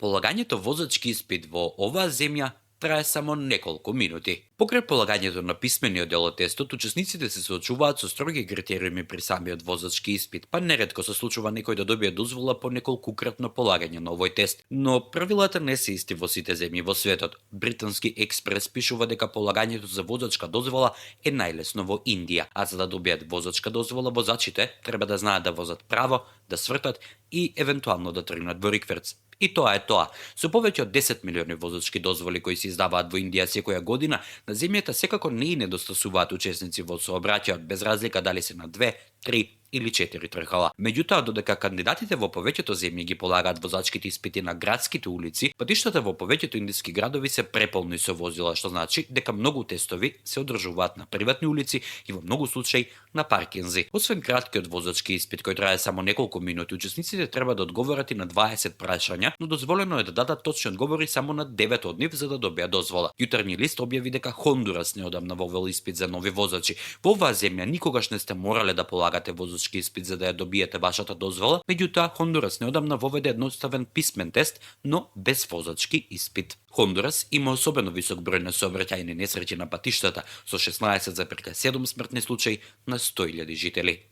Полагањето возачки испит во оваа земја трае само неколку минути. Покрај полагањето на писмениот дел од тестот, учесниците се соочуваат со строги критериуми при самиот возачки испит, па неретко се случува некој да добие дозвола по неколкукратно полагање на овој тест. Но правилата не се исти во сите земји во светот. Британски експрес пишува дека полагањето за возачка дозвола е најлесно во Индија, а за да добијат возачка дозвола возачите треба да знаат да возат право, да свртат и евентуално да тргнат во рикверц. И тоа е тоа. Со повеќе од 10 милиони возачки дозволи кои се издаваат во Индија секоја година, на земјата секако не и недостасуваат учесници во сообраќајот без разлика дали се на 2, 3 или 4 тркала. Меѓутоа, додека кандидатите во повеќето земји ги полагаат возачките испити на градските улици, патиштата во повеќето индиски градови се преполни со возила, што значи дека многу тестови се одржуваат на приватни улици и во многу случаи на паркинзи. Освен краткиот возачки испит кој трае само неколку минути, учесниците треба да одговорат и на 20 прашања, но дозволено е да дадат точни одговори само на 9 од нив за да добијат дозвола. Јутренји лист објави дека Хондурас неодамна вовел испит за нови возачи. Во оваа земја никогаш не сте морале да полагате возачки испит за да ја добиете вашата дозвола, меѓутоа Хондурас неодамна воведе едноставен писмен тест, но без возачки испит. Хондурас има особено висок број на сообраќајни несреќи на патиштата со 16,7 смртни случаи на 100.000 жители.